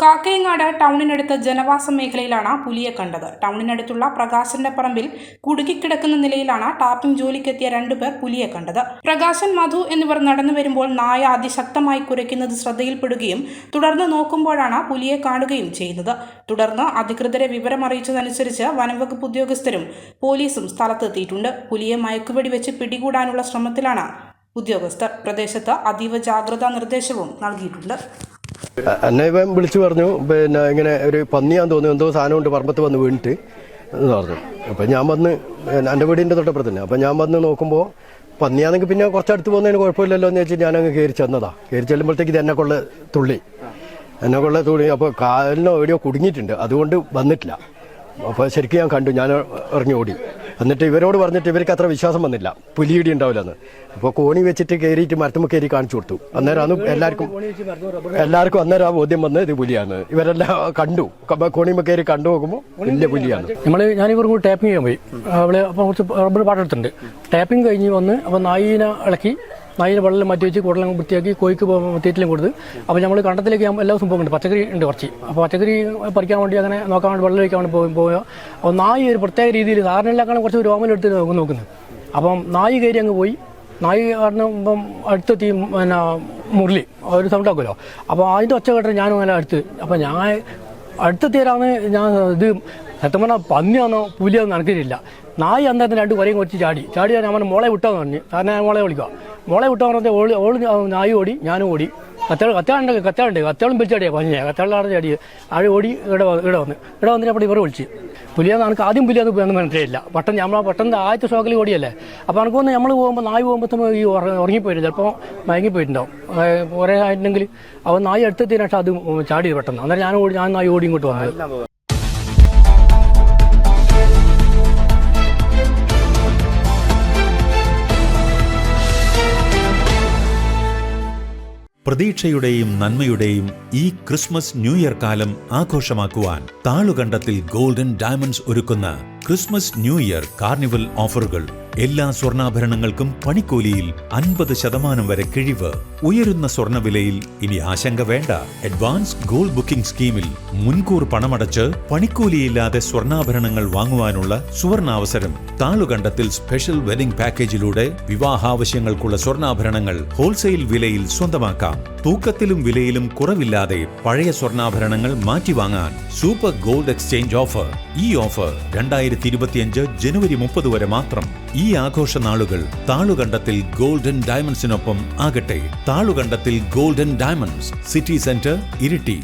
കാക്കയങ്ങാട് ടൗണിനടുത്ത് ജനവാസ മേഖലയിലാണ് പുലിയെ കണ്ടത്. ടൗണിനടുത്തുള്ള പ്രകാശന്റെ പറമ്പിൽ കുടുങ്ങിക്കിടക്കുന്ന നിലയിലാണ് ടാപ്പിംഗ് ജോലിക്കെത്തിയ രണ്ടുപേർ പുലിയെ കണ്ടത്. പ്രകാശൻ, മധു എന്നിവർ നടന്നു വരുമ്പോൾ നായ അതിശക്തമായി കുരയ്ക്കുന്നത് ശ്രദ്ധയിൽപ്പെടുകയും തുടർന്ന് നോക്കുമ്പോഴാണ് പുലിയെ കാണുകയും ചെയ്യുന്നത്. തുടർന്ന് അധികൃതരെ വിവരമറിയിച്ചതനുസരിച്ച് വനംവകുപ്പ് ഉദ്യോഗസ്ഥരും പോലീസും സ്ഥലത്തെത്തിയിട്ടുണ്ട്. പുലിയെ മയക്കുവെടി വെച്ച് പിടികൂടാനുള്ള ശ്രമത്തിലാണ് ഉദ്യോഗസ്ഥർ. പ്രദേശത്ത് അതീവ ജാഗ്രതാ നിർദ്ദേശവും നൽകിയിട്ടുണ്ട്. എന്നെ ഇവൻ വിളിച്ചു പറഞ്ഞു, പിന്നെ ഇങ്ങനെ ഒരു പന്നിയാന്ന് തോന്നുന്നു, എന്തോ സാധനം കൊണ്ട് പറമ്പത്ത് വന്ന് വീണിട്ട് എന്ന് പറഞ്ഞു. അപ്പം ഞാൻ വന്ന് എൻ്റെ വീടിൻ്റെ തൊട്ടപ്പുറത്ത് തന്നെ. അപ്പം ഞാൻ വന്ന് നോക്കുമ്പോൾ പന്നിയാണെങ്കിൽ പിന്നെ കുറച്ചടുത്ത് പോകുന്നതിന് കുഴപ്പമില്ലല്ലോ എന്ന് വെച്ചിട്ട് ഞാനങ്ങ് കയറി ചെന്നതാ. കയറി ചെല്ലുമ്പോഴത്തേക്ക് ഇത് എന്നെ കൊള്ള തുള്ളി. അപ്പോൾ കാലിനോ എവിടെയോ കുടുങ്ങിയിട്ടുണ്ട്, അതുകൊണ്ട് വന്നിട്ടില്ല. അപ്പോൾ ശരിക്കും ഞാൻ കണ്ടു, ഞാൻ ഇറങ്ങി ഓടി. എന്നിട്ട് ഇവരോട് പറഞ്ഞിട്ട് ഇവർക്ക് അത്ര വിശ്വാസം വന്നില്ല, പുലിയിടി ഉണ്ടാവില്ലെന്ന്. അപ്പോൾ കോണി വെച്ചിട്ട് കയറിയിട്ട് മരത്തുമ്പോൾ കയറി കാണിച്ചു കൊടുത്തു. അന്നേരമാണ് എല്ലാവർക്കും അന്നേരം ആ ബോധ്യം വന്ന് ഇത് പുലിയാണ്. ഇവരെല്ലാം കണ്ടു, കോണിയുമ്പോൾ കയറി കണ്ടു നോക്കുമ്പോൾ വലിയ പുലിയാണ്. ഞാനിവർ കൂടി ടാപ്പിംഗ് ചെയ്യാൻ പോയി. അവിടെ അപ്പോൾ കുറച്ച് റബ്ബർ പാട്ടെടുത്തിട്ടുണ്ട്. ടാപ്പിംഗ് കഴിഞ്ഞ് വന്ന് അപ്പോൾ നായിനെ ഇളക്കി, നായിനെ വെള്ളം മാറ്റി വെച്ച് കുടലം വൃത്തിയാക്കി കോഴിക്ക് തീറ്റിലും കൊടുത്ത്. അപ്പോൾ നമ്മൾ കണ്ടത്തിലേക്ക് എല്ലാ ദിവസവും പോകുന്നുണ്ട്. പച്ചക്കറി ഉണ്ട് കുറച്ച്. അപ്പോൾ പച്ചക്കറി പറിക്കാൻ വേണ്ടി അങ്ങനെ നോക്കാൻ വേണ്ടി വെള്ളം ഒഴിക്കാൻ വേണ്ടി പോവുക. അപ്പോൾ നായി ഒരു പ്രത്യേക രീതിയിൽ സാധാരണയിലേക്കാണ് കുറച്ച് രോമലെടുത്ത് നോക്കുന്നത്. അപ്പം നായി കയറി അങ്ങ് പോയി. നായി കാരണം അടുത്തെത്തി പിന്നെ മുരളി ഒരു സൗണ്ട് ആക്കുമല്ലോ. അപ്പോൾ അതിൻ്റെ ഒച്ച കേട്ടിട്ട് ഞാനും അങ്ങനെ അടുത്ത്. അപ്പോൾ ഞാൻ അടുത്തെത്തിയവരാണ് ഞാൻ ഇത് സത്യം പറഞ്ഞാൽ പന്നിയാണോ പുലിയാണോ നടക്കുന്നില്ല. നായി അന്നേരത്തിന് രണ്ട് കൊരയും കുറച്ച് ചാടി ഞാൻ മോളെ വിട്ടാന്ന് പറഞ്ഞു. കാരണം ഞാൻ മോളെ വിളിക്കുക. മോളെ വിട്ടാന്ന് പറഞ്ഞാൽ ഓള് നായി ഓടി, ഞാനും ഓടി. കത്താളും പിടിച്ചാടിയാ പഞ്ഞ കത്താളാണ് ചാടി. ആഴ് ഓടി ഇവിടെ വന്നിട്ട് അപ്പോൾ ഇവർ വിളിച്ച് പുലിയാന്ന്. എനിക്ക് ആദ്യം പുലിയാന്ന് പോയെന്ന് മനസ്സിലായില്ല. പെട്ടെന്ന് ആദ്യത്തെ ഷോക്കിൽ ഓടിയല്ലേ. അപ്പോൾ എനിക്ക് തോന്നുന്നു നമ്മൾ പോകുമ്പോൾ നായി പോകുമ്പോൾ ഈ ഉറങ്ങിപ്പോയില്ല, ചിലപ്പോൾ മയങ്ങിപ്പോയിട്ടുണ്ടാവും കുറേ ആയിട്ടുണ്ടെങ്കിൽ. അവൻ നായി അടുത്തെത്തിയതിനു ശേഷം അത് ചാടിയത് പെട്ടെന്ന്. അന്നേരം ഞാൻ നായി ഓടി ഇങ്ങോട്ട് വന്നത്. പ്രതീക്ഷയുടെയും നന്മയുടെയും ഈ ക്രിസ്മസ് ന്യൂ ഇയർ കാലം ആഘോഷമാക്കുവാൻ താളുകണ്ടത്തിൽ ഗോൾഡൻ ഡയമണ്ട്സ് ഒരുക്കുന്ന ക്രിസ്മസ് ന്യൂ ഇയർ കാർണിവൽ ഓഫറുകൾ. എല്ലാ സ്വർണ്ണാഭരണങ്ങൾക്കും പണിക്കൂലിയിൽ 50% വരെ കിഴിവ്. ഉയരുന്ന സ്വർണ്ണവിലയിൽ ഇനി ആശങ്ക വേണ്ട. അഡ്വാൻസ് ഗോൾഡ് ബുക്കിംഗ് സ്കീമിൽ മുൻകൂർ പണമടച്ച് പണിക്കൂലിയില്ലാതെ സ്വർണ്ണാഭരണങ്ങൾ വാങ്ങുവാനുള്ള സുവർണാവസരം. താളുകണ്ടത്തിൽ സ്പെഷ്യൽ വെഡിംഗ് പാക്കേജിലൂടെ വിവാഹാവശ്യങ്ങൾക്കുള്ള സ്വർണ്ണാഭരണങ്ങൾ ഹോൾസെയിൽ വിലയിൽ സ്വന്തമാക്കാം. തൂക്കത്തിലും വിലയിലും കുറവില്ലാതെ പഴയ സ്വർണ്ണാഭരണങ്ങൾ മാറ്റിവാങ്ങാൻ സൂപ്പർ ഗോൾഡ് എക്സ്ചേഞ്ച് ഓഫർ. ഈ ഓഫർ 2025 ജനുവരി 30 വരെ മാത്രം. ഈ ആഘോഷ നാളുകൾ താളുകണ്ടത്തിൽ ഗോൾഡൻ ഡയമണ്ട്സിനൊപ്പം ആകട്ടെ. Thalukandathil golden diamonds, city centre, Iritty.